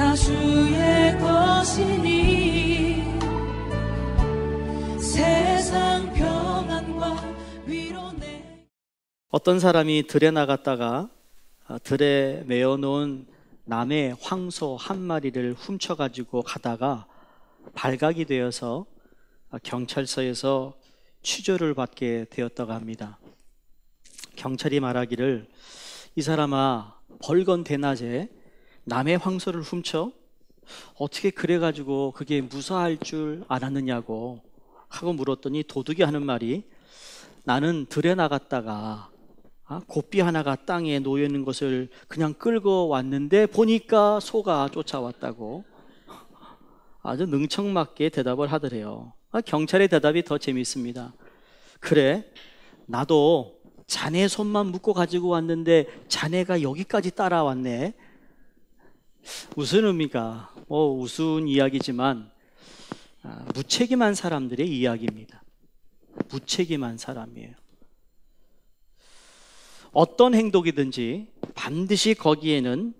다 주의 것이니 세상 평안과 위로 내. 어떤 사람이 들에 나갔다가 들에 메어놓은 남의 황소 한 마리를 훔쳐가지고 가다가 발각이 되어서 경찰서에서 취조를 받게 되었다고 합니다. 경찰이 말하기를, 이 사람아, 벌건 대낮에 남의 황소를 훔쳐? 어떻게 그래가지고 그게 무사할 줄 알았느냐고 하고 물었더니 도둑이 하는 말이, 나는 들에 나갔다가 고삐 하나가 땅에 놓여 있는 것을 그냥 끌고 왔는데 보니까 소가 쫓아왔다고 아주 능청맞게 대답을 하더래요. 경찰의 대답이 더 재밌습니다. 그래, 나도 자네 손만 묶고 가지고 왔는데 자네가 여기까지 따라왔네. 무슨 의미가? 우스운 이야기지만 무책임한 사람들의 이야기입니다. 무책임한 사람이에요. 어떤 행동이든지 반드시 거기에는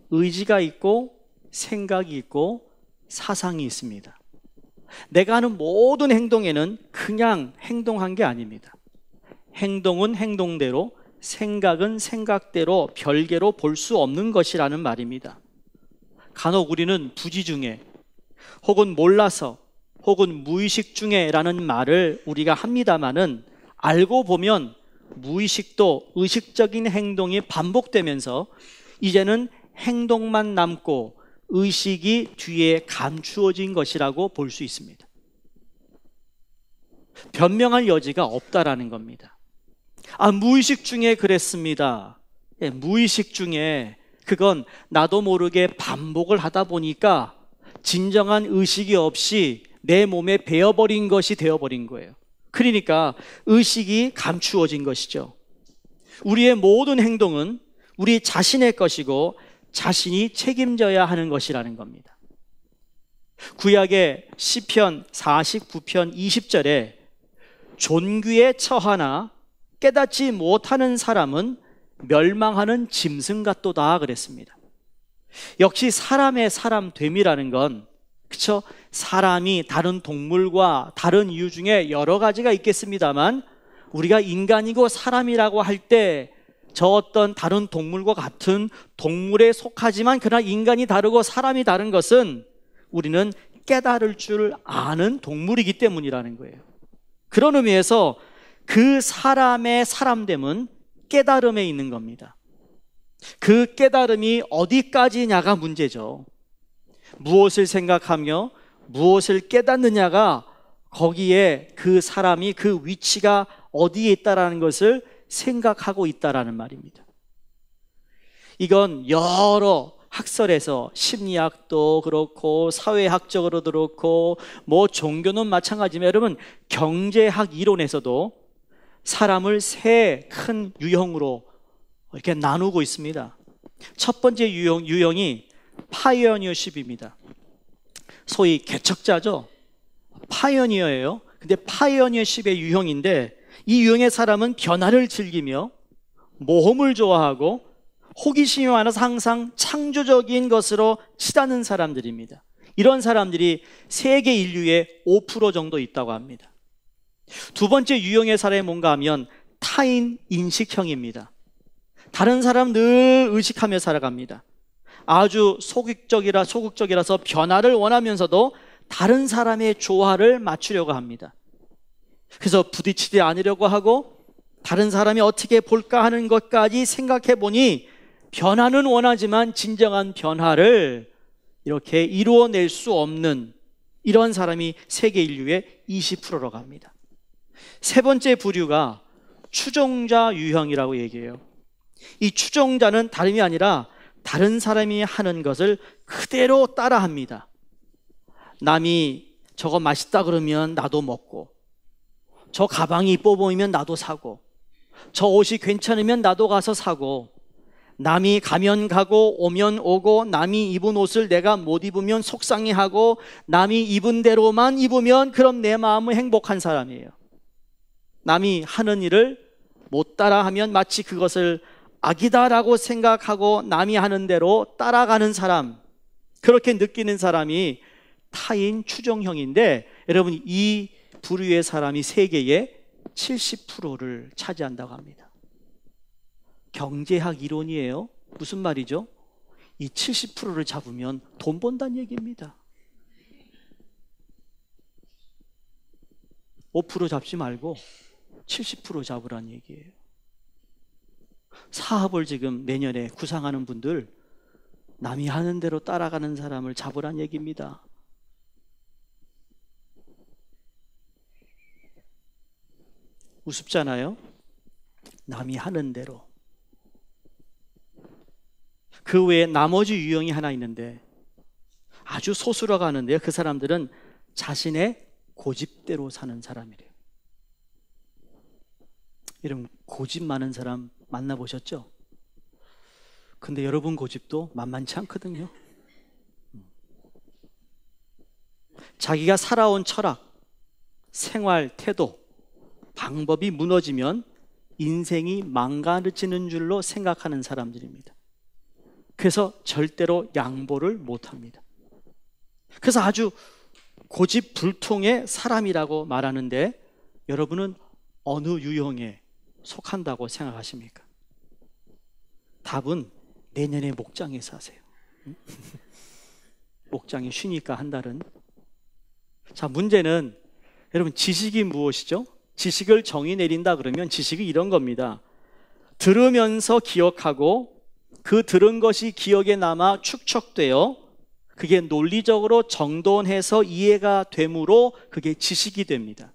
의지가 있고 생각이 있고 사상이 있습니다. 내가 하는 모든 행동에는 그냥 행동한 게 아닙니다. 행동은 행동대로, 생각은 생각대로 별개로 볼 수 없는 것이라는 말입니다. 간혹 우리는 부지 중에 혹은 몰라서 혹은 무의식 중에 라는 말을 우리가 합니다마는 알고 보면 무의식도 의식적인 행동이 반복되면서 이제는 행동만 남고 의식이 뒤에 감추어진 것이라고 볼 수 있습니다. 변명할 여지가 없다라는 겁니다. 무의식 중에 그랬습니다. 무의식 중에 그건 나도 모르게 반복을 하다 보니까 진정한 의식이 없이 내 몸에 배어버린 것이 되어버린 거예요. 그러니까 의식이 감추어진 것이죠. 우리의 모든 행동은 우리 자신의 것이고 자신이 책임져야 하는 것이라는 겁니다. 구약의 시편 49편 20절에 존귀에 처하나 깨닫지 못하는 사람은 멸망하는 짐승 같도다 그랬습니다. 역시 사람의 사람됨이라는 건, 그쵸? 사람이 다른 동물과 다른 이유 중에 여러 가지가 있겠습니다만 우리가 인간이고 사람이라고 할 때 저 어떤 다른 동물과 같은 동물에 속하지만 그러나 인간이 다르고 사람이 다른 것은 우리는 깨달을 줄 아는 동물이기 때문이라는 거예요. 그런 의미에서 그 사람의 사람됨은 깨달음에 있는 겁니다. 그 깨달음이 어디까지냐가 문제죠. 무엇을 생각하며 무엇을 깨닫느냐가 거기에 그 사람이 그 위치가 어디에 있다라는 것을 생각하고 있다라는 말입니다. 이건 여러 학설에서 심리학도 그렇고 사회학적으로도 그렇고 종교는 마찬가지지만 여러분 경제학 이론에서도 사람을 세 큰 유형으로 이렇게 나누고 있습니다. 첫 번째 유형이 파이어니어십입니다. 소위 개척자죠. 파이어니어예요. 근데 파이어니어십의 유형인데 이 유형의 사람은 변화를 즐기며 모험을 좋아하고 호기심이 많아서 항상 창조적인 것으로 치닫는 사람들입니다. 이런 사람들이 세계 인류의 5% 정도 있다고 합니다. 두 번째 유형의 사람이 뭔가 하면 타인 인식형입니다. 다른 사람 늘 의식하며 살아갑니다. 아주 소극적이라서 변화를 원하면서도 다른 사람의 조화를 맞추려고 합니다. 그래서 부딪히지 않으려고 하고 다른 사람이 어떻게 볼까 하는 것까지 생각해 보니 변화는 원하지만 진정한 변화를 이렇게 이루어낼 수 없는 이런 사람이 세계 인류의 20%라고 합니다. 세 번째 부류가 추종자 유형이라고 얘기해요. 이 추종자는 다름이 아니라 다른 사람이 하는 것을 그대로 따라합니다. 남이 저거 맛있다 그러면 나도 먹고, 저 가방이 이뻐 보이면 나도 사고, 저 옷이 괜찮으면 나도 가서 사고, 남이 가면 가고 오면 오고, 남이 입은 옷을 내가 못 입으면 속상해하고, 남이 입은 대로만 입으면 그럼 내 마음은 행복한 사람이에요. 남이 하는 일을 못 따라하면 마치 그것을 악이다라고 생각하고 남이 하는 대로 따라가는 사람, 그렇게 느끼는 사람이 타인 추종형인데, 여러분 이 부류의 사람이 세계의 70%를 차지한다고 합니다. 경제학 이론이에요. 무슨 말이죠? 이 70%를 잡으면 돈 번다는 얘기입니다. 5% 잡지 말고 70% 잡으라는 얘기예요. 사업을 지금 내년에 구상하는 분들, 남이 하는 대로 따라가는 사람을 잡으란 얘기입니다. 우습잖아요? 남이 하는 대로. 그 외에 나머지 유형이 하나 있는데 아주 소수라고 하는데요, 그 사람들은 자신의 고집대로 사는 사람이래요. 여러분 고집 많은 사람 만나보셨죠? 근데 여러분 고집도 만만치 않거든요. 자기가 살아온 철학, 생활, 태도, 방법이 무너지면 인생이 망가지는 줄로 생각하는 사람들입니다. 그래서 절대로 양보를 못합니다. 그래서 아주 고집불통의 사람이라고 말하는데, 여러분은 어느 유형에 속한다고 생각하십니까? 답은 내년에 목장에서 하세요. 목장이 쉬니까 한 달은. 자, 문제는 여러분 지식이 무엇이죠? 지식을 정의 내린다 그러면 지식이 이런 겁니다. 들으면서 기억하고 그 들은 것이 기억에 남아 축적되어 그게 논리적으로 정돈해서 이해가 되므로 그게 지식이 됩니다.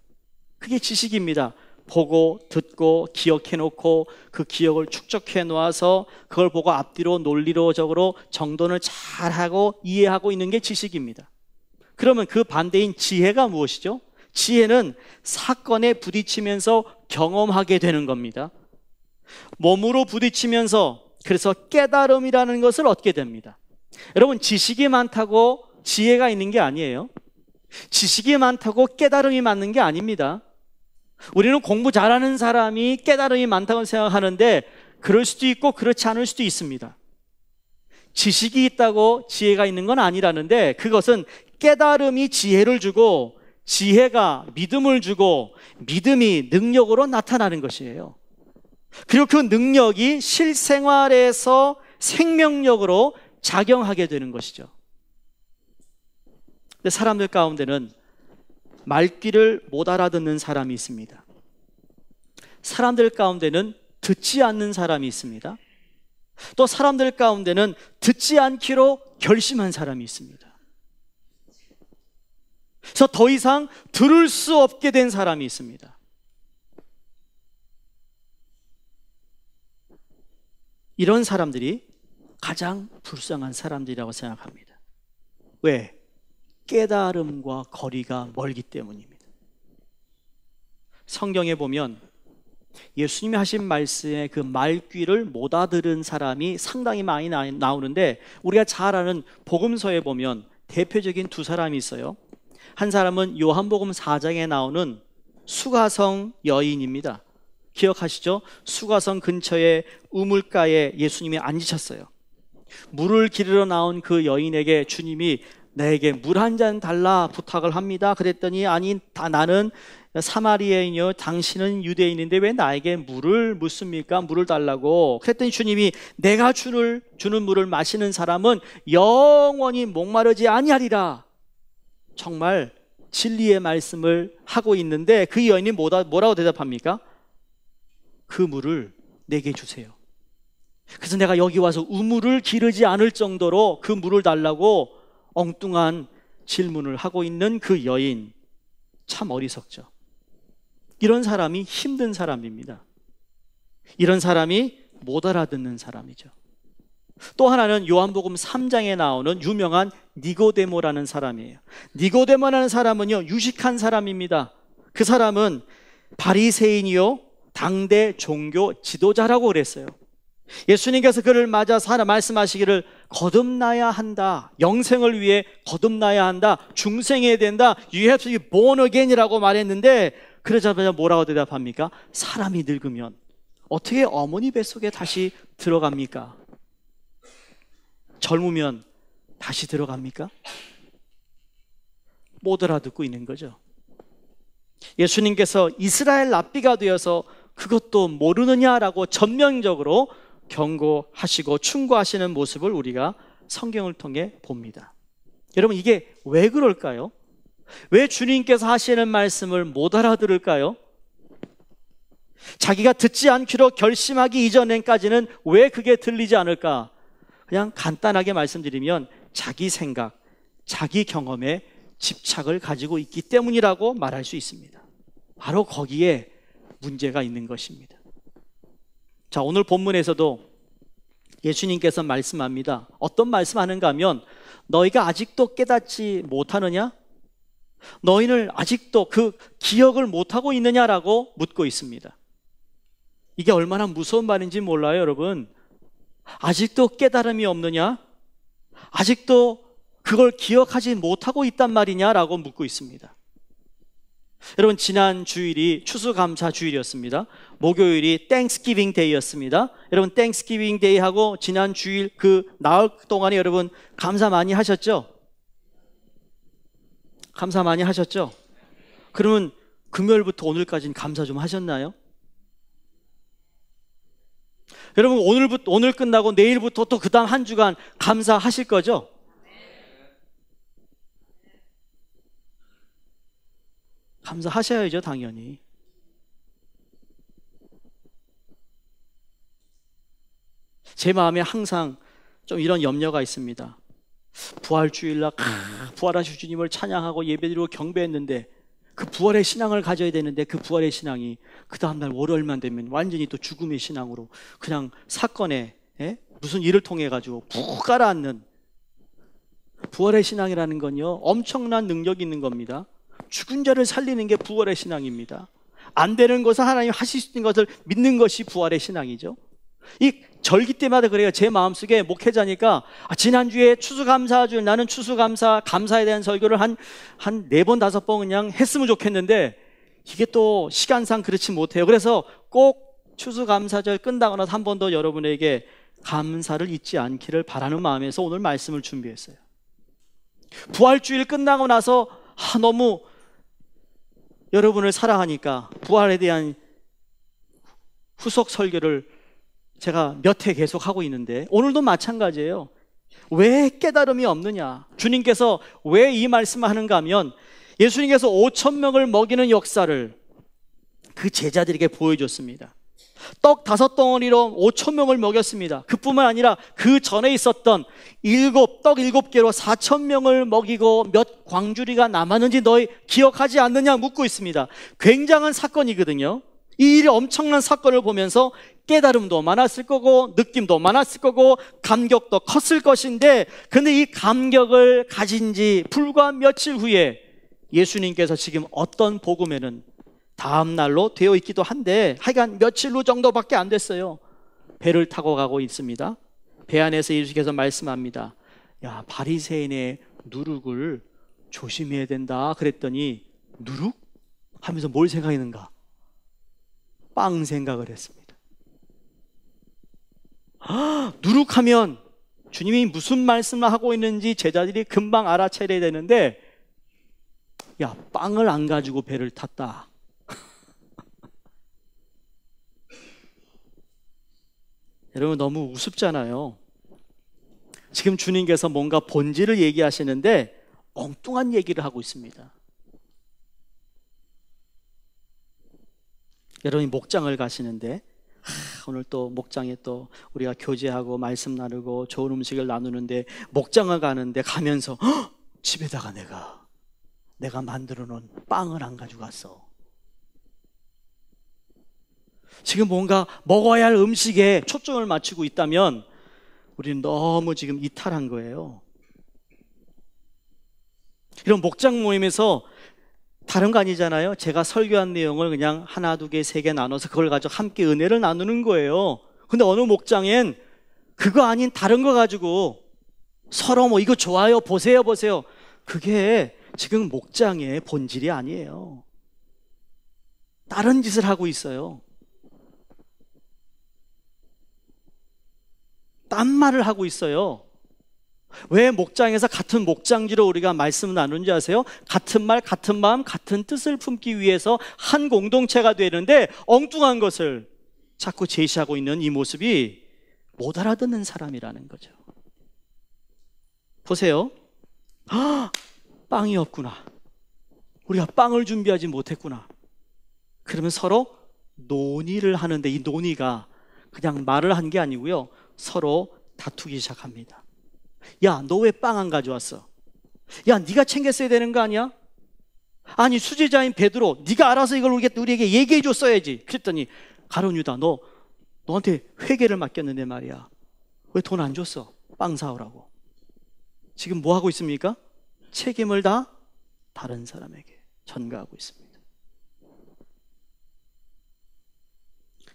그게 지식입니다. 보고 듣고 기억해놓고 그 기억을 축적해 놓아서 그걸 보고 앞뒤로 논리적으로 정돈을 잘하고 이해하고 있는 게 지식입니다. 그러면 그 반대인 지혜가 무엇이죠? 지혜는 사건에 부딪히면서 경험하게 되는 겁니다. 몸으로 부딪히면서, 그래서 깨달음이라는 것을 얻게 됩니다. 여러분 지식이 많다고 지혜가 있는 게 아니에요. 지식이 많다고 깨달음이 많은 게 아닙니다. 우리는 공부 잘하는 사람이 깨달음이 많다고 생각하는데 그럴 수도 있고 그렇지 않을 수도 있습니다. 지식이 있다고 지혜가 있는 건 아니라는데, 그것은 깨달음이 지혜를 주고 지혜가 믿음을 주고 믿음이 능력으로 나타나는 것이에요. 그리고 그 능력이 실생활에서 생명력으로 작용하게 되는 것이죠. 근데 사람들 가운데는 말귀를 못 알아듣는 사람이 있습니다. 사람들 가운데는 듣지 않는 사람이 있습니다. 또 사람들 가운데는 듣지 않기로 결심한 사람이 있습니다. 그래서 더 이상 들을 수 없게 된 사람이 있습니다. 이런 사람들이 가장 불쌍한 사람들이라고 생각합니다. 왜? 깨달음과 거리가 멀기 때문입니다. 성경에 보면 예수님이 하신 말씀의 그 말귀를 못 알아들은 사람이 상당히 많이 나오는데, 우리가 잘 아는 복음서에 보면 대표적인 두 사람이 있어요. 한 사람은 요한복음 4장에 나오는 수가성 여인입니다. 기억하시죠? 수가성 근처에 우물가에 예수님이 앉으셨어요. 물을 기르러 나온 그 여인에게 주님이 내게 물 한 잔 달라 부탁을 합니다. 그랬더니 아니, 나는 사마리아인이요 당신은 유대인인데 왜 나에게 물을 묻습니까? 물을 달라고. 그랬더니 주님이 내가 주는 물을 마시는 사람은 영원히 목마르지 아니하리라. 정말 진리의 말씀을 하고 있는데 그 여인이 뭐라고 대답합니까? 그 물을 내게 주세요. 그래서 내가 여기 와서 우물을 기르지 않을 정도로 그 물을 달라고 엉뚱한 질문을 하고 있는 그 여인, 참 어리석죠. 이런 사람이 힘든 사람입니다. 이런 사람이 못 알아듣는 사람이죠. 또 하나는 요한복음 3장에 나오는 유명한 니고데모라는 사람이에요. 니고데모라는 사람은요, 유식한 사람입니다. 그 사람은 바리새인이요 당대 종교 지도자라고 그랬어요. 예수님께서 그를 맞아서 말씀하시기를 거듭나야 한다, 영생을 위해 거듭나야 한다, 중생해야 된다, You have to be born again이라고 말했는데, 그러자마자 뭐라고 대답합니까? 사람이 늙으면 어떻게 어머니 뱃속에 다시 들어갑니까? 젊으면 다시 들어갑니까? 못 알아듣고 있는 거죠. 예수님께서 이스라엘 랍비가 되어서 그것도 모르느냐라고 전면적으로 경고하시고 충고하시는 모습을 우리가 성경을 통해 봅니다. 여러분, 이게 왜 그럴까요? 왜 주님께서 하시는 말씀을 못 알아들을까요? 자기가 듣지 않기로 결심하기 이전까지는 왜 그게 들리지 않을까? 그냥 간단하게 말씀드리면 자기 생각, 자기 경험에 집착을 가지고 있기 때문이라고 말할 수 있습니다. 바로 거기에 문제가 있는 것입니다. 자, 오늘 본문에서도 예수님께서 말씀합니다. 어떤 말씀하는가 하면 너희가 아직도 깨닫지 못하느냐? 너희는 아직도 그 기억을 못하고 있느냐라고 묻고 있습니다. 이게 얼마나 무서운 말인지 몰라요, 여러분. 아직도 깨달음이 없느냐? 아직도 그걸 기억하지 못하고 있단 말이냐라고 묻고 있습니다. 여러분, 지난 주일이 추수감사 주일이었습니다. 목요일이 땡스기빙 데이였습니다. 여러분, 땡스기빙 데이하고 지난 주일 그 나흘 동안에 여러분 감사 많이 하셨죠? 감사 많이 하셨죠? 그러면 금요일부터 오늘까지는 감사 좀 하셨나요? 여러분, 오늘 끝나고 내일부터 또 그 다음 한 주간 감사하실 거죠? 감사하셔야죠, 당연히. 제 마음에 항상 좀 이런 염려가 있습니다. 부활주일날 부활하신 주님을 찬양하고 예배드리고 경배했는데 그 부활의 신앙을 가져야 되는데 그 부활의 신앙이 그 다음날 월요일만 되면 완전히 또 죽음의 신앙으로 그냥 사건에 무슨 일을 통해 가지고 푹 가라앉는. 부활의 신앙이라는 건요, 엄청난 능력이 있는 겁니다. 죽은 자를 살리는 게 부활의 신앙입니다. 안 되는 것을 하나님 하실 수 있는 것을 믿는 것이 부활의 신앙이죠. 이 절기 때마다 그래요. 제 마음속에 목회자니까 지난주에 추수감사주일, 나는 감사에 대한 설교를 한 4번, 5번 그냥 했으면 좋겠는데 이게 또 시간상 그렇지 못해요. 그래서 꼭 추수감사절 끝나고 나서 한 번 더 여러분에게 감사를 잊지 않기를 바라는 마음에서 오늘 말씀을 준비했어요. 부활주일 끝나고 나서 너무 여러분을 사랑하니까 부활에 대한 후속 설교를 제가 몇 해 계속 하고 있는데 오늘도 마찬가지예요. 왜 깨달음이 없느냐? 주님께서 왜 이 말씀을 하는가 하면 예수님께서 5,000명을 먹이는 역사를 그 제자들에게 보여줬습니다. 떡 5덩어리로 5,000명을 먹였습니다. 그뿐만 아니라 그 전에 있었던 떡 7개로 4,000명을 먹이고 몇 광주리가 남았는지 너희 기억하지 않느냐 묻고 있습니다. 굉장한 사건이거든요. 이 일이 엄청난 사건을 보면서 깨달음도 많았을 거고 느낌도 많았을 거고 감격도 컸을 것인데, 근데 이 감격을 가진 지 불과 며칠 후에 예수님께서 지금 어떤 복음에는 다음 날로 되어 있기도 한데 하여간 며칠 후 정도밖에 안 됐어요. 배를 타고 가고 있습니다. 배 안에서 예수께서 말씀합니다. 야, 바리새인의 누룩을 조심해야 된다 그랬더니 누룩? 하면서 뭘 생각했는가? 빵 생각을 했습니다. 누룩하면 주님이 무슨 말씀을 하고 있는지 제자들이 금방 알아차려야 되는데, 야, 빵을 안 가지고 배를 탔다. 여러분, 너무 우습잖아요. 지금 주님께서 뭔가 본질을 얘기하시는데 엉뚱한 얘기를 하고 있습니다. 여러분이 목장을 가시는데 오늘 또 목장에 또 우리가 교제하고 말씀 나누고 좋은 음식을 나누는데 목장을 가면서 집에다가 내가 만들어 놓은 빵을 안 가지고 갔어. 지금 뭔가 먹어야 할 음식에 초점을 맞추고 있다면 우리는 너무 지금 이탈한 거예요. 이런 목장 모임에서 다른 거 아니잖아요. 제가 설교한 내용을 그냥 하나, 두 개, 세 개 나눠서 그걸 가지고 함께 은혜를 나누는 거예요. 근데 어느 목장엔 그거 아닌 다른 거 가지고 서로 이거 좋아요, 보세요. 그게 지금 목장의 본질이 아니에요. 다른 짓을 하고 있어요. 딴 말을 하고 있어요. 왜 목장에서 같은 목장지로 우리가 말씀을 나누는지 아세요? 같은 말, 같은 마음, 같은 뜻을 품기 위해서 한 공동체가 되는데 엉뚱한 것을 자꾸 제시하고 있는 이 모습이 못 알아듣는 사람이라는 거죠. 보세요. 빵이 없구나. 우리가 빵을 준비하지 못했구나. 그러면 서로 논의를 하는데 이 논의가 그냥 말을 한 게 아니고요. 서로 다투기 시작합니다. 야, 너 왜 빵 안 가져왔어? 야, 네가 챙겼어야 되는 거 아니야? 아니, 수제자인 베드로, 네가 알아서 이걸 우리에게 얘기해 줬어야지. 그랬더니 가룟 유다, 너한테 회계를 맡겼는데 말이야. 왜 돈 안 줬어? 빵 사오라고. 지금 뭐 하고 있습니까? 책임을 다 다른 사람에게 전가하고 있습니다.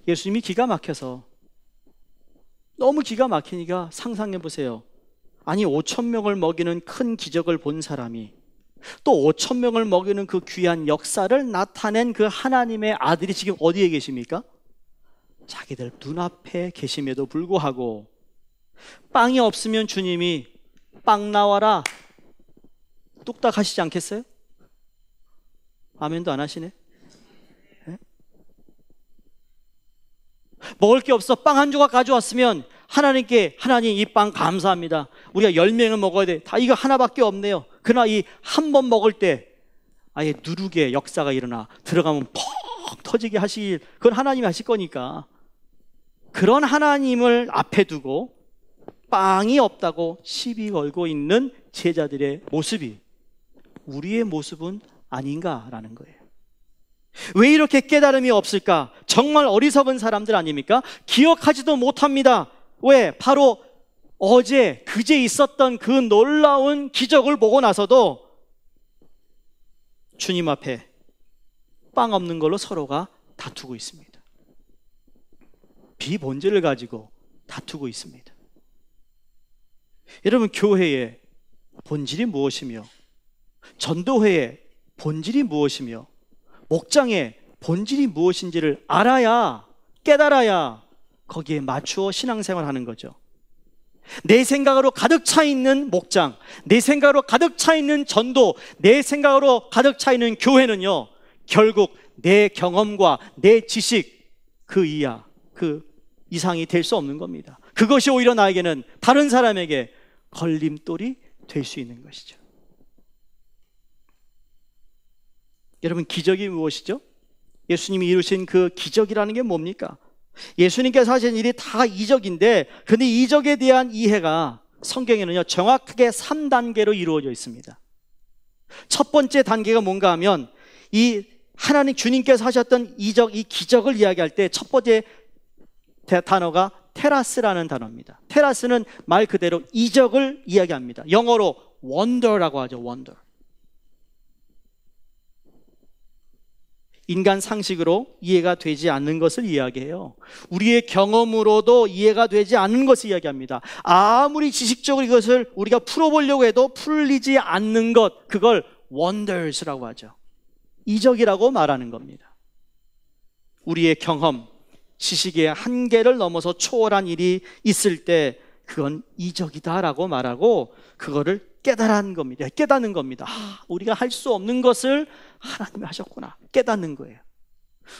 예수님이 기가 막혀서, 너무 기가 막히니까 상상해 보세요. 아니, 5,000명을 먹이는 큰 기적을 본 사람이 또 5,000명을 먹이는 그 귀한 역사를 나타낸 그 하나님의 아들이 지금 어디에 계십니까? 자기들 눈앞에 계심에도 불구하고 빵이 없으면 주님이 빵 나와라 뚝딱 하시지 않겠어요? 아멘도 안 하시네. 네? 먹을 게 없어 빵 한 조각 가져왔으면 하나님께, 하나님 이 빵 감사합니다. 우리가 10명을 먹어야 돼. 다 이거 하나밖에 없네요. 그러나 이 한 번 먹을 때 아예 누룩의 역사가 일어나 들어가면 펑 터지게 하실, 그건 하나님이 하실 거니까. 그런 하나님을 앞에 두고 빵이 없다고 시비 걸고 있는 제자들의 모습이 우리의 모습은 아닌가라는 거예요. 왜 이렇게 깨달음이 없을까? 정말 어리석은 사람들 아닙니까? 기억하지도 못합니다. 왜? 바로 어제, 그제 있었던 그 놀라운 기적을 보고 나서도 주님 앞에 빵 없는 걸로 서로가 다투고 있습니다. 비본질을 가지고 다투고 있습니다. 여러분, 교회의 본질이 무엇이며, 전도회의 본질이 무엇이며, 목장의 본질이 무엇인지를 알아야, 깨달아야 거기에 맞추어 신앙생활 하는 거죠. 내 생각으로 가득 차 있는 목장, 내 생각으로 가득 차 있는 전도, 내 생각으로 가득 차 있는 교회는요, 결국 내 경험과 내 지식 그 이하, 그 이상이 될 수 없는 겁니다. 그것이 오히려 나에게는, 다른 사람에게 걸림돌이 될 수 있는 것이죠. 여러분, 기적이 무엇이죠? 예수님이 이루신 그 기적이라는 게 뭡니까? 예수님께서 하신 일이 다 이적인데, 근데 이적에 대한 이해가 성경에는요 정확하게 3단계로 이루어져 있습니다. 첫 번째 단계가 뭔가 하면, 이 하나님 주님께서 하셨던 이적, 이 기적을 이야기할 때 첫 번째 단어가 테라스라는 단어입니다. 테라스는 말 그대로 이적을 이야기합니다. 영어로 wonder라고 하죠. wonder. 인간 상식으로 이해가 되지 않는 것을 이야기해요. 우리의 경험으로도 이해가 되지 않는 것을 이야기합니다. 아무리 지식적으로 이것을 우리가 풀어보려고 해도 풀리지 않는 것, 그걸 wonders라고 하죠. 이적이라고 말하는 겁니다. 우리의 경험, 지식의 한계를 넘어서 초월한 일이 있을 때 그건 이적이다라고 말하고, 그거를 깨달은 겁니다. 깨닫는 겁니다. 우리가 할 수 없는 것을 하나님이 하셨구나, 깨닫는 거예요.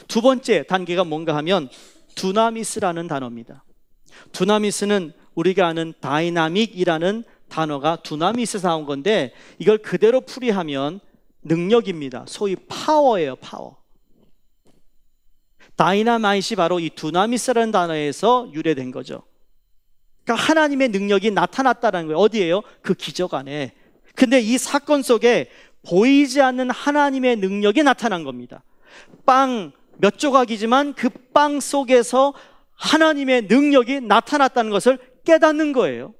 두 번째 단계가 뭔가 하면 두나미스라는 단어입니다. 두나미스는 우리가 아는 다이나믹이라는 단어가 두나미스에서 나온 건데, 이걸 그대로 풀이하면 능력입니다. 소위 파워예요. 파워. 다이나마이트이 바로 이 두나미스라는 단어에서 유래된 거죠. 그러니까 하나님의 능력이 나타났다는 거예요. 어디예요? 그 기적 안에. 근데 이 사건 속에 보이지 않는 하나님의 능력이 나타난 겁니다. 빵 몇 조각이지만 그 빵 속에서 하나님의 능력이 나타났다는 것을 깨닫는 거예요.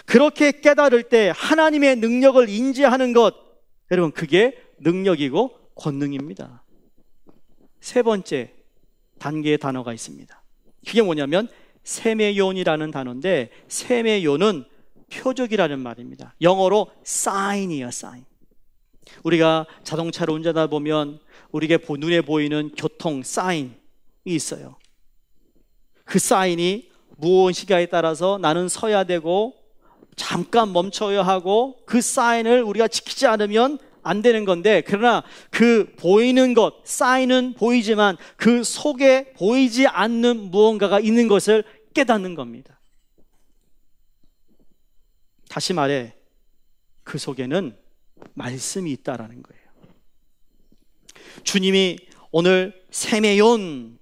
그렇게 깨달을 때 하나님의 능력을 인지하는 것, 여러분, 그게 능력이고 권능입니다. 세 번째 단계의 단어가 있습니다. 그게 뭐냐면 세메요이라는 단어인데, 세메요는 표적이라는 말입니다. 영어로 sign이에요. sign. 우리가 자동차를 운전하다 보면 우리에게 눈에 보이는 교통 사인이 있어요. 그 사인이 무엇인가에 따라서 나는 서야 되고 잠깐 멈춰야 하고 그 사인을 우리가 지키지 않으면 안 되는 건데, 그러나 그 보이는 것, 사인은 보이지만 그 속에 보이지 않는 무언가가 있는 것을 깨닫는 겁니다. 다시 말해, 그 속에는 말씀이 있다라는 거예요. 주님이 오늘 세메온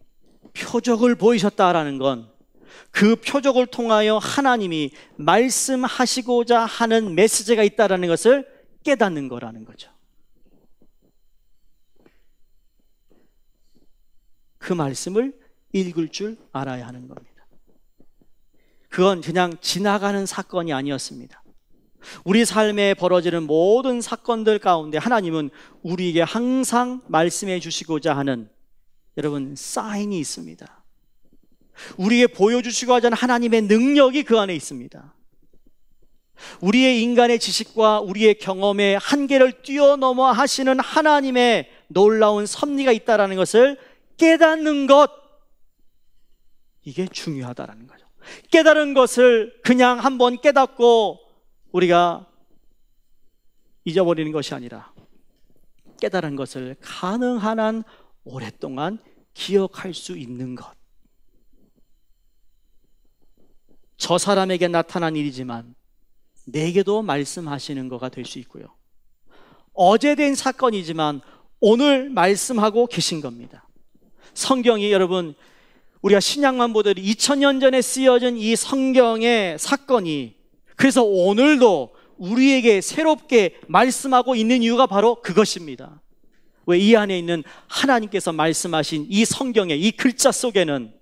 표적을 보이셨다라는 건 그 표적을 통하여 하나님이 말씀하시고자 하는 메시지가 있다라는 것을 깨닫는 거라는 거죠. 그 말씀을 읽을 줄 알아야 하는 겁니다. 그건 그냥 지나가는 사건이 아니었습니다. 우리 삶에 벌어지는 모든 사건들 가운데 하나님은 우리에게 항상 말씀해 주시고자 하는, 여러분, 사인이 있습니다. 우리에게 보여주시고자 하는 하나님의 능력이 그 안에 있습니다. 우리의 인간의 지식과 우리의 경험의 한계를 뛰어넘어 하시는 하나님의 놀라운 섭리가 있다는 것을 깨닫는 것, 이게 중요하다는 거죠. 깨달은 것을 그냥 한번 깨닫고 우리가 잊어버리는 것이 아니라 깨달은 것을 가능한 한 오랫동안 기억할 수 있는 것. 저 사람에게 나타난 일이지만 내게도 말씀하시는 거가 될 수 있고요, 어제 된 사건이지만 오늘 말씀하고 계신 겁니다. 성경이, 여러분, 우리가 신약만 보더라도 2000년 전에 쓰여진 이 성경의 사건이 그래서 오늘도 우리에게 새롭게 말씀하고 있는 이유가 바로 그것입니다. 왜? 이 안에 있는 하나님께서 말씀하신 이 성경의 이 글자 속에는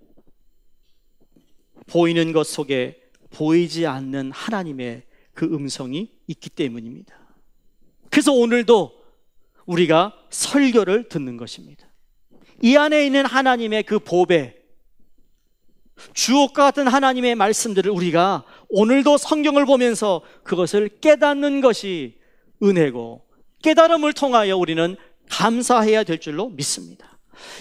보이는 것 속에 보이지 않는 하나님의 그 음성이 있기 때문입니다. 그래서 오늘도 우리가 설교를 듣는 것입니다. 이 안에 있는 하나님의 그 보배, 주옥과 같은 하나님의 말씀들을 우리가 오늘도 성경을 보면서 그것을 깨닫는 것이 은혜고, 깨달음을 통하여 우리는 감사해야 될 줄로 믿습니다.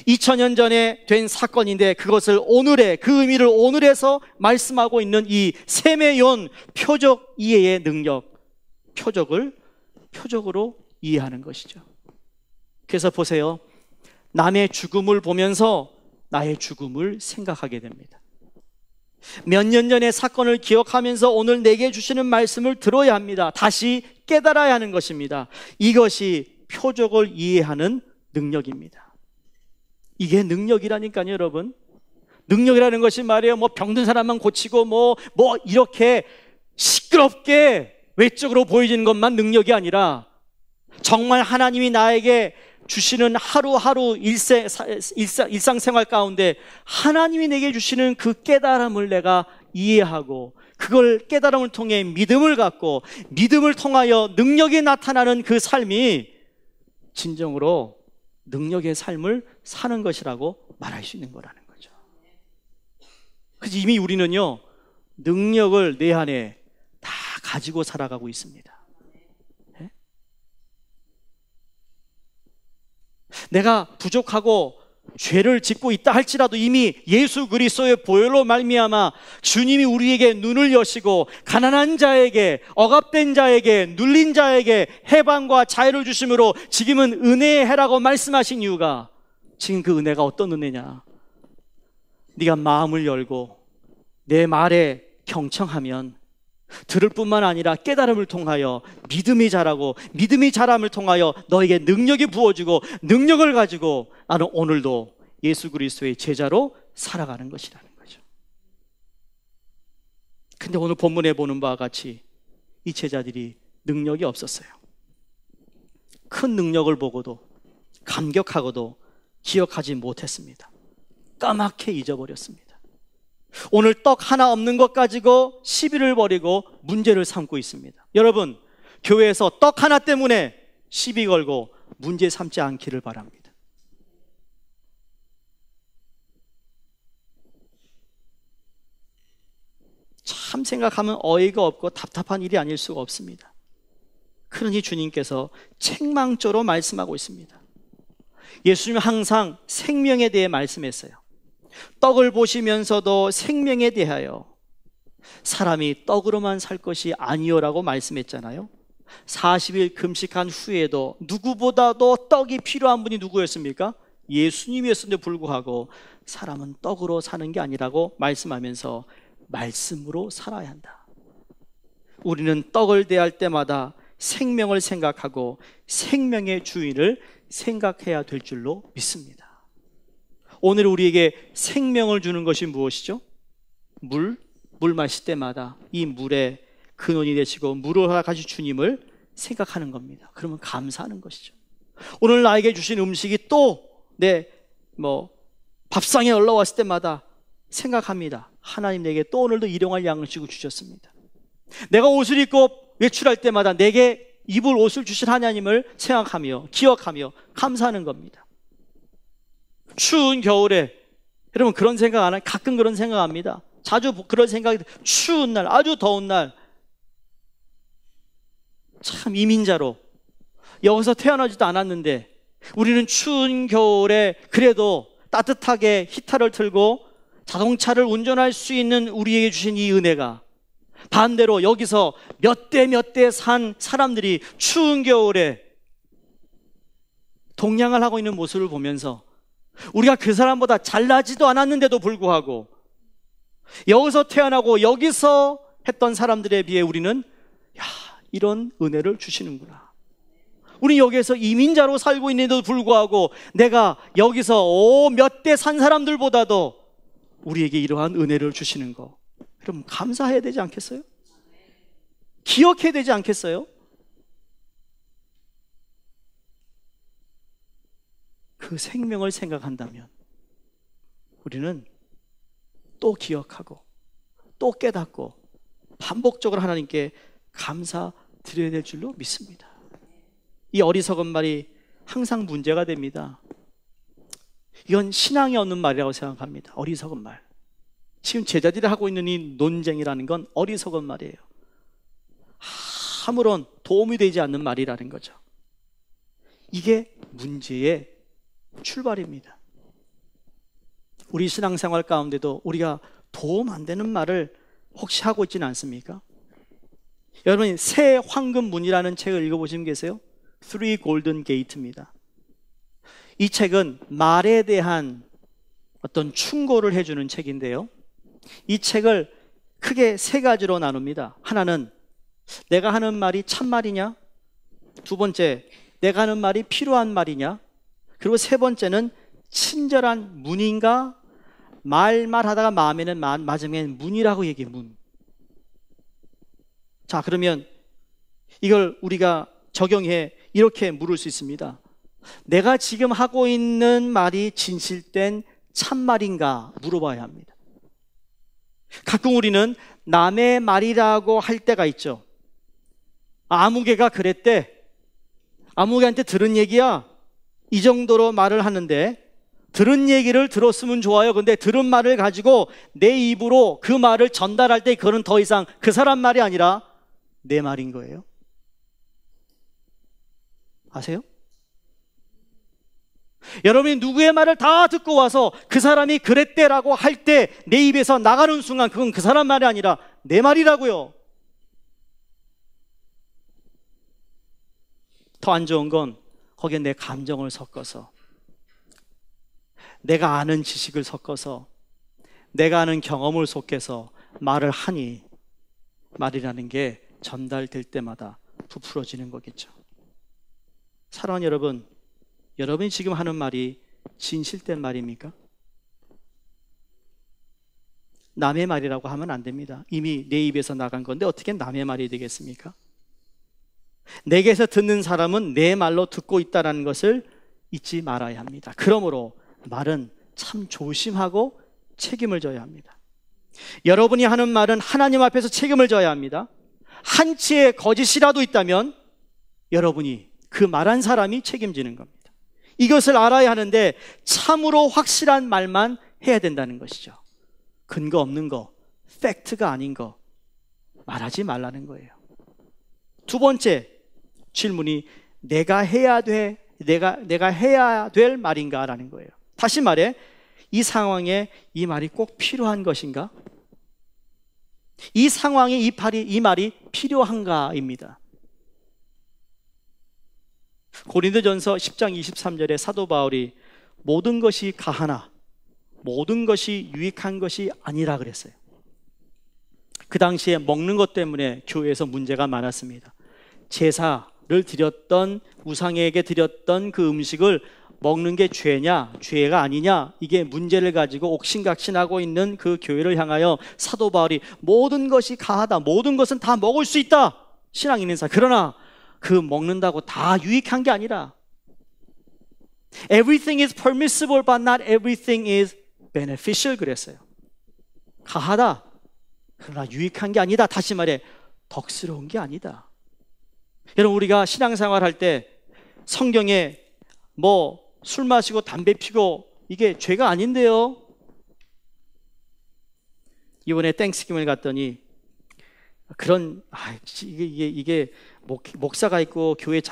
2000년 전에 된 사건인데 그것을 오늘의, 그 의미를 오늘에서 말씀하고 있는 이 세메온 표적 이해의 능력, 표적으로 이해하는 것이죠. 그래서 보세요, 남의 죽음을 보면서 나의 죽음을 생각하게 됩니다. 몇 년 전의 사건을 기억하면서 오늘 내게 주시는 말씀을 들어야 합니다. 다시 깨달아야 하는 것입니다. 이것이 표적을 이해하는 능력입니다. 이게 능력이라니까요, 여러분. 능력이라는 것이 말이에요, 뭐 병든 사람만 고치고 뭐 이렇게 시끄럽게 외적으로 보여지는 것만 능력이 아니라 정말 하나님이 나에게 주시는 하루하루 일상생활 가운데 하나님이 내게 주시는 그 깨달음을 내가 이해하고 그걸 깨달음을 통해 믿음을 갖고 믿음을 통하여 능력이 나타나는 그 삶이 진정으로 능력의 삶을 사는 것이라고 말할 수 있는 거라는 거죠. 그래서 이미 우리는요, 능력을 내 안에 다 가지고 살아가고 있습니다. 네? 내가 부족하고 죄를 짓고 있다 할지라도 이미 예수 그리스도의 보혈로 말미암아 주님이 우리에게 눈을 여시고 가난한 자에게, 억압된 자에게, 눌린 자에게 해방과 자유를 주심으로 지금은 은혜의 해라고 말씀하신 이유가, 지금 그 은혜가 어떤 은혜냐? 네가 마음을 열고 내 말에 경청하면 들을 뿐만 아니라 깨달음을 통하여 믿음이 자라고, 믿음이 자람을 통하여 너에게 능력이 부어지고 능력을 가지고 나는 오늘도 예수 그리스도의 제자로 살아가는 것이라는 거죠. 근데 오늘 본문에 보는 바와 같이 이 제자들이 능력이 없었어요. 큰 능력을 보고도 감격하고도 기억하지 못했습니다. 까맣게 잊어버렸습니다. 오늘 떡 하나 없는 것 가지고 시비를 벌이고 문제를 삼고 있습니다. 여러분, 교회에서 떡 하나 때문에 시비 걸고 문제 삼지 않기를 바랍니다. 참 생각하면 어이가 없고 답답한 일이 아닐 수가 없습니다. 그러니 주님께서 책망조로 말씀하고 있습니다. 예수님은 항상 생명에 대해 말씀했어요. 떡을 보시면서도 생명에 대하여 사람이 떡으로만 살 것이 아니요라고 말씀했잖아요. 40일 금식한 후에도 누구보다도 떡이 필요한 분이 누구였습니까? 예수님이었는데 불구하고 사람은 떡으로 사는 게 아니라고 말씀하면서 말씀으로 살아야 한다. 우리는 떡을 대할 때마다 생명을 생각하고 생명의 주인을 생각해야 될 줄로 믿습니다. 오늘 우리에게 생명을 주는 것이 무엇이죠? 물 마실 때마다 이 물에 근원이 되시고 물을 허락하신 주님을 생각하는 겁니다. 그러면 감사하는 것이죠. 오늘 나에게 주신 음식이 또 밥상에 올라왔을 때마다 생각합니다. 하나님 내게 또 오늘도 일용할 양식을 주셨습니다. 내가 옷을 입고 외출할 때마다 내게 입을 옷을 주신 하나님을 생각하며 기억하며 감사하는 겁니다. 추운 겨울에 여러분 그런 생각 안 해요? 가끔 그런 생각합니다. 자주 그런 생각이 추운 날, 아주 더운 날, 참 이민자로 여기서 태어나지도 않았는데 우리는 추운 겨울에 그래도 따뜻하게 히터를 틀고 자동차를 운전할 수 있는 우리에게 주신 이 은혜가 반대로 여기서 몇 대 산 사람들이 추운 겨울에 동냥을 하고 있는 모습을 보면서 우리가 그 사람보다 잘나지도 않았는데도 불구하고 여기서 태어나고 여기서 했던 사람들에 비해 우리는 이런 은혜를 주시는구나. 우리 여기에서 이민자로 살고 있는데도 불구하고 내가 여기서 몇 대 산 사람들보다도 우리에게 이러한 은혜를 주시는 거 여러분 감사해야 되지 않겠어요? 기억해야 되지 않겠어요? 그 생명을 생각한다면 우리는 또 기억하고 또 깨닫고 반복적으로 하나님께 감사드려야 될 줄로 믿습니다. 이 어리석은 말이 항상 문제가 됩니다. 이건 신앙이 없는 말이라고 생각합니다. 어리석은 말. 지금 제자들이 하고 있는 이 논쟁이라는 건 어리석은 말이에요. 아무런 도움이 되지 않는 말이라는 거죠. 이게 문제의 출발입니다. 우리 신앙생활 가운데도 우리가 도움 안 되는 말을 혹시 하고 있지는 않습니까? 여러분 새 황금문이라는 책을 읽어보신 분 계세요? Three Golden Gate입니다. 이 책은 말에 대한 어떤 충고를 해주는 책인데요, 이 책을 크게 세 가지로 나눕니다. 하나는 내가 하는 말이 참말이냐, 두 번째 내가 하는 말이 필요한 말이냐, 그리고 세 번째는 친절한 문인가, 말하다가 마음에는 맞으면 문이라고 얘기해. 문. 자, 그러면 이걸 우리가 적용해 이렇게 물을 수 있습니다. 내가 지금 하고 있는 말이 진실된 참말인가 물어봐야 합니다. 가끔 우리는 남의 말이라고 할 때가 있죠. 아무개가 그랬대, 아무개한테 들은 얘기야, 이 정도로 말을 하는데 들은 얘기를 들었으면 좋아요. 근데 들은 말을 가지고 내 입으로 그 말을 전달할 때 그거는 더 이상 그 사람 말이 아니라 내 말인 거예요. 아세요? 여러분이 누구의 말을 다 듣고 와서 그 사람이 그랬대라고 할 때 내 입에서 나가는 순간 그건 그 사람 말이 아니라 내 말이라고요. 더 안 좋은 건 거기에 내 감정을 섞어서, 내가 아는 지식을 섞어서, 내가 아는 경험을 속해서 말을 하니 말이라는 게 전달될 때마다 부풀어지는 거겠죠. 사랑하는 여러분, 여러분이 지금 하는 말이 진실된 말입니까? 남의 말이라고 하면 안 됩니다. 이미 내 입에서 나간 건데 어떻게 남의 말이 되겠습니까? 내게서 듣는 사람은 내 말로 듣고 있다는 것을 잊지 말아야 합니다. 그러므로 말은 참 조심하고 책임을 져야 합니다. 여러분이 하는 말은 하나님 앞에서 책임을 져야 합니다. 한치의 거짓이라도 있다면 여러분이 그 말한 사람이 책임지는 겁니다. 이것을 알아야 하는데 참으로 확실한 말만 해야 된다는 것이죠. 근거 없는 거, 팩트가 아닌 거 말하지 말라는 거예요. 두 번째 질문이 내가 해야 될 말인가라는 거예요. 다시 말해, 이 상황에 이 말이 꼭 필요한 것인가? 이 상황에 이 말이 필요한가입니다. 고린도전서 10장 23절에 사도 바울이 모든 것이 가하나 모든 것이 유익한 것이 아니라 그랬어요. 그 당시에 먹는 것 때문에 교회에서 문제가 많았습니다. 제사를 드렸던, 우상에게 드렸던 그 음식을 먹는 게 죄냐, 죄가 아니냐, 이게 문제를 가지고 옥신각신하고 있는 그 교회를 향하여 사도 바울이 모든 것이 가하다, 모든 것은 다 먹을 수 있다, 신앙 있는 사람. 그러나 그 먹는다고 다 유익한 게 아니라 Everything is permissible but not everything is beneficial 그랬어요. 가하다, 그러나 유익한 게 아니다. 다시 말해 덕스러운 게 아니다. 여러분, 우리가 신앙생활 할 때 성경에 뭐 술 마시고 담배 피고 이게 죄가 아닌데요. 이번에 땡스기브를 갔더니 그런 이게 목사가 있고 교회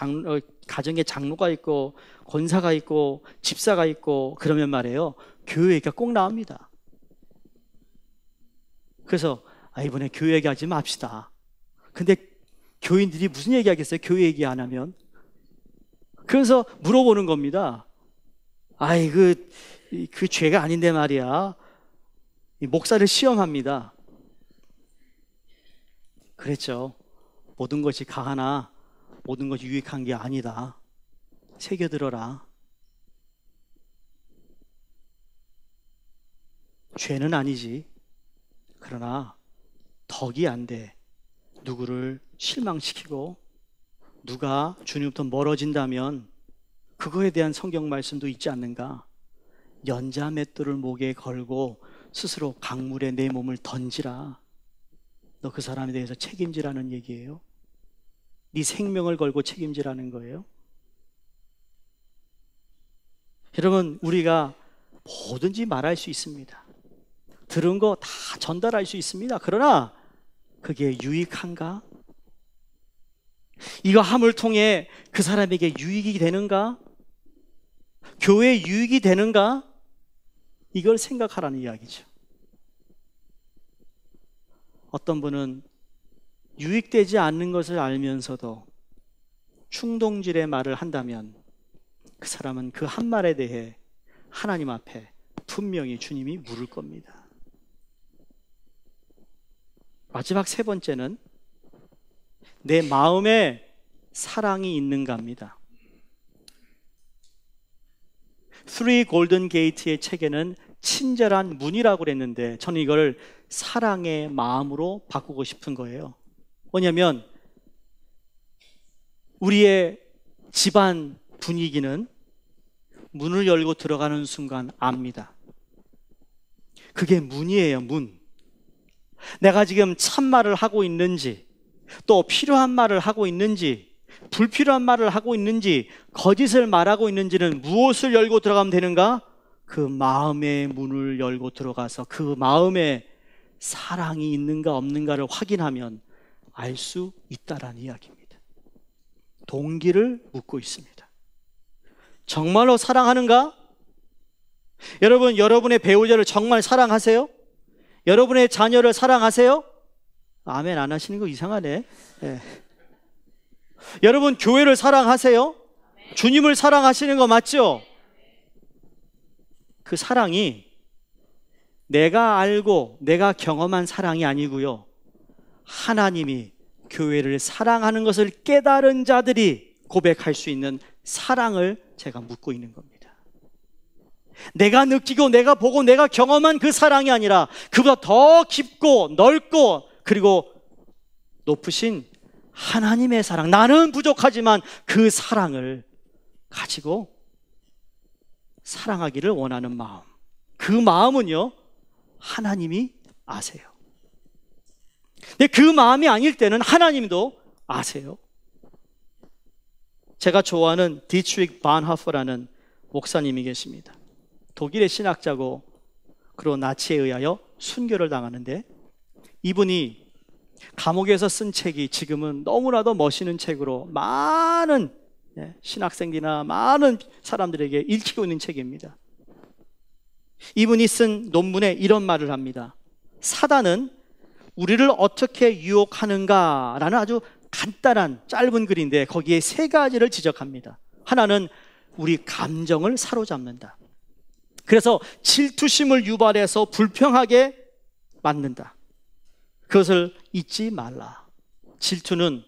가정의 장로가 있고 권사가 있고 집사가 있고 그러면 말이에요, 교회 얘기가 꼭 나옵니다. 그래서 이번에 교회 얘기하지 맙시다. 근데 교인들이 무슨 얘기하겠어요? 교회 얘기 안 하면. 그래서 물어보는 겁니다. 그 죄가 아닌데 말이야. 목사를 시험합니다. 그랬죠. 모든 것이 가하나 모든 것이 유익한 게 아니다. 새겨들어라. 죄는 아니지. 그러나 덕이 안 돼. 누구를 실망시키고 누가 주님부터 멀어진다면 그거에 대한 성경 말씀도 있지 않는가? 연자 맷돌을 목에 걸고 스스로 강물에 내 몸을 던지라. 너 그 사람에 대해서 책임지라는 얘기예요. 네 생명을 걸고 책임지라는 거예요. 여러분, 우리가 뭐든지 말할 수 있습니다. 들은 거 다 전달할 수 있습니다. 그러나 그게 유익한가? 이거 함을 통해 그 사람에게 유익이 되는가? 교회에 유익이 되는가? 이걸 생각하라는 이야기죠. 어떤 분은 유익되지 않는 것을 알면서도 충동질의 말을 한다면 그 사람은 그 한 말에 대해 하나님 앞에 분명히 주님이 물을 겁니다. 마지막 세 번째는 내 마음에 사랑이 있는가입니다. Three Golden Gate의 책에는 친절한 문이라고 그랬는데 저는 이걸 사랑의 마음으로 바꾸고 싶은 거예요. 뭐냐면 우리의 집안 분위기는 문을 열고 들어가는 순간 압니다. 그게 문이에요, 문. 내가 지금 참말을 하고 있는지, 또 필요한 말을 하고 있는지, 불필요한 말을 하고 있는지, 거짓을 말하고 있는지는 무엇을 열고 들어가면 되는가? 그 마음의 문을 열고 들어가서 그 마음에 사랑이 있는가 없는가를 확인하면 알 수 있다라는 이야기입니다. 동기를 묻고 있습니다. 정말로 사랑하는가? 여러분, 여러분의 배우자를 정말 사랑하세요? 여러분의 자녀를 사랑하세요? 아멘 안 하시는 거 이상하네. 네. 여러분, 교회를 사랑하세요? 주님을 사랑하시는 거 맞죠? 그 사랑이 내가 알고 내가 경험한 사랑이 아니고요, 하나님이 교회를 사랑하는 것을 깨달은 자들이 고백할 수 있는 사랑을 제가 묻고 있는 겁니다. 내가 느끼고 내가 보고 내가 경험한 그 사랑이 아니라 그보다 더 깊고 넓고 그리고 높으신 하나님의 사랑, 나는 부족하지만 그 사랑을 가지고 사랑하기를 원하는 마음, 그 마음은요 하나님이 아세요. 근데 그 마음이 아닐 때는 하나님도 아세요. 제가 좋아하는 디트리히 반하퍼라는 목사님이 계십니다. 독일의 신학자고 그리고 나치에 의하여 순교를 당하는데 이분이 감옥에서 쓴 책이 지금은 너무나도 멋있는 책으로 많은 신학생들이나 많은 사람들에게 읽히고 있는 책입니다. 이분이 쓴 논문에 이런 말을 합니다. 사단은 우리를 어떻게 유혹하는가라는 아주 간단한 짧은 글인데 거기에 세 가지를 지적합니다. 하나는 우리 감정을 사로잡는다. 그래서 질투심을 유발해서 불평하게 만든다. 그것을 잊지 말라. 질투는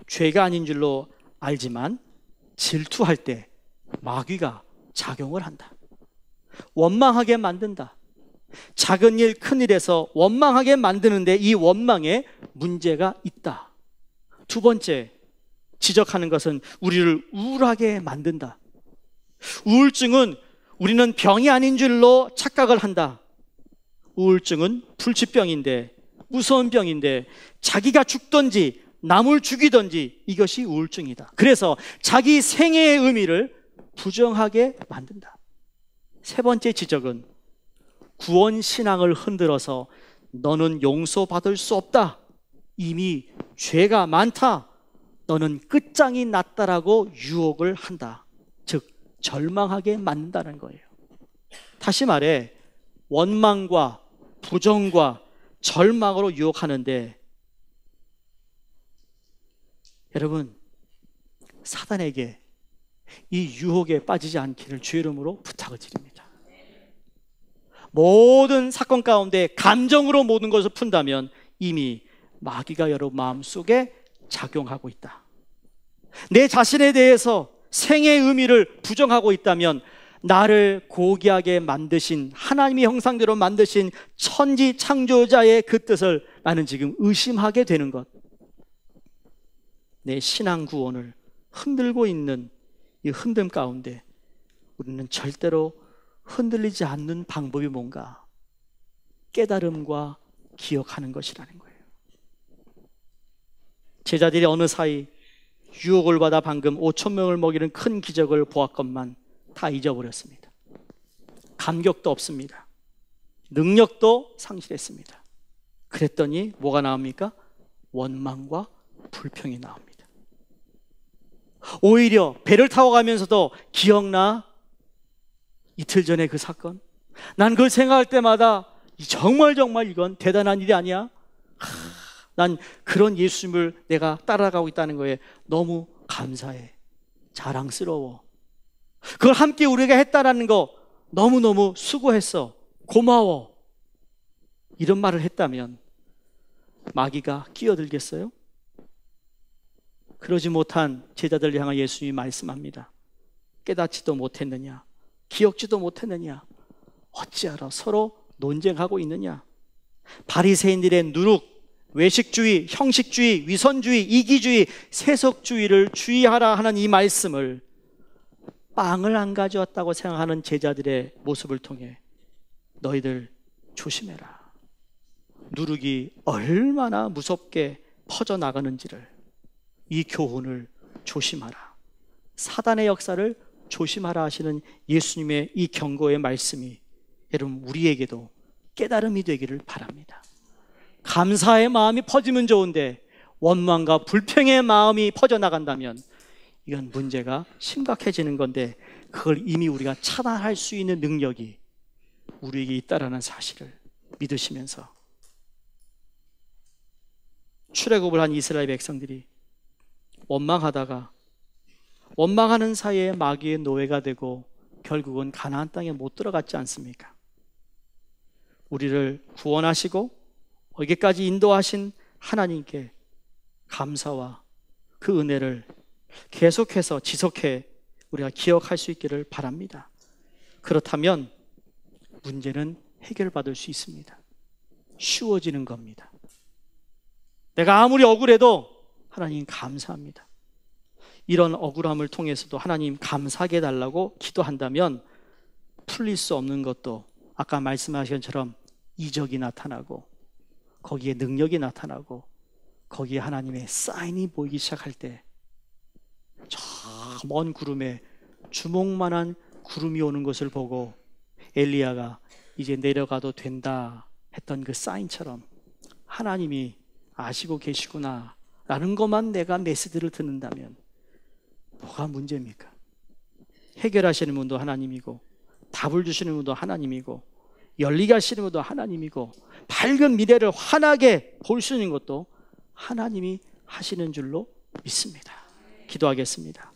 죄가 아닌 줄로 알지만 질투할 때 마귀가 작용을 한다. 원망하게 만든다. 작은 일, 큰 일에서 원망하게 만드는데 이 원망에 문제가 있다. 두 번째 지적하는 것은 우리를 우울하게 만든다. 우울증은 우리는 병이 아닌 줄로 착각을 한다. 우울증은 불치병인데, 무서운 병인데 자기가 죽든지 남을 죽이든지 이것이 우울증이다. 그래서 자기 생애의 의미를 부정하게 만든다. 세 번째 지적은 구원 신앙을 흔들어서 너는 용서받을 수 없다. 이미 죄가 많다. 너는 끝장이 났다라고 유혹을 한다. 즉 절망하게 만든다는 거예요. 다시 말해 원망과 부정과 절망으로 유혹하는데, 여러분 사단에게 이 유혹에 빠지지 않기를 주의 이름으로 부탁을 드립니다. 모든 사건 가운데 감정으로 모든 것을 푼다면 이미 마귀가 여러분 마음속에 작용하고 있다. 내 자신에 대해서 생애의 의미를 부정하고 있다면 나를 고귀하게 만드신 하나님의 형상대로 만드신 천지 창조자의 그 뜻을 나는 지금 의심하게 되는 것, 내 신앙 구원을 흔들고 있는 이 흔듦 가운데 우리는 절대로 흔들리지 않는 방법이 뭔가? 깨달음과 기억하는 것이라는 거예요. 제자들이 어느 사이 유혹을 받아 방금 5,000명을 먹이는 큰 기적을 보았건만 다 잊어버렸습니다. 감격도 없습니다. 능력도 상실했습니다. 그랬더니 뭐가 나옵니까? 원망과 불평이 나옵니다. 오히려 배를 타고 가면서도 기억나? 이틀 전에 그 사건? 난 그걸 생각할 때마다 정말 이건 대단한 일이 아니야? 난 그런 예수님을 내가 따라가고 있다는 거에 너무 감사해. 자랑스러워. 그걸 함께 우리가 했다라는 거 너무너무 수고했어. 고마워. 이런 말을 했다면 마귀가 끼어들겠어요? 그러지 못한 제자들을 향한 예수님이 말씀합니다. 깨닫지도 못했느냐? 기억지도 못했느냐? 어찌하러 서로 논쟁하고 있느냐? 바리새인들의 누룩, 외식주의, 형식주의, 위선주의, 이기주의, 세속주의를 주의하라 하는 이 말씀을 빵을 안 가져왔다고 생각하는 제자들의 모습을 통해 너희들 조심해라. 누룩이 얼마나 무섭게 퍼져나가는지를, 이 교훈을 조심하라. 사단의 역사를 조심하라 하시는 예수님의 이 경고의 말씀이 여러분 우리에게도 깨달음이 되기를 바랍니다. 감사의 마음이 퍼지면 좋은데 원망과 불평의 마음이 퍼져나간다면 이건 문제가 심각해지는 건데, 그걸 이미 우리가 차단할 수 있는 능력이 우리에게 있다라는 사실을 믿으시면서 출애굽을 한 이스라엘 백성들이 원망하다가 원망하는 사이에 마귀의 노예가 되고 결국은 가나안 땅에 못 들어갔지 않습니까? 우리를 구원하시고 여기까지 인도하신 하나님께 감사와 그 은혜를 계속해서 지속해 우리가 기억할 수 있기를 바랍니다. 그렇다면 문제는 해결받을 수 있습니다. 쉬워지는 겁니다. 내가 아무리 억울해도 하나님 감사합니다. 이런 억울함을 통해서도 하나님 감사하게 해달라고 기도한다면 풀릴 수 없는 것도 아까 말씀하신 것처럼 이적이 나타나고 거기에 능력이 나타나고 거기에 하나님의 사인이 보이기 시작할 때 저 먼 구름에 주먹만한 구름이 오는 것을 보고 엘리야가 이제 내려가도 된다 했던 그 사인처럼 하나님이 아시고 계시구나 라는 것만 내가 메시지를 듣는다면 뭐가 문제입니까? 해결하시는 분도 하나님이고 답을 주시는 분도 하나님이고 열리게 하시는 것도 하나님이고 밝은 미래를 환하게 볼 수 있는 것도 하나님이 하시는 줄로 믿습니다. 기도하겠습니다.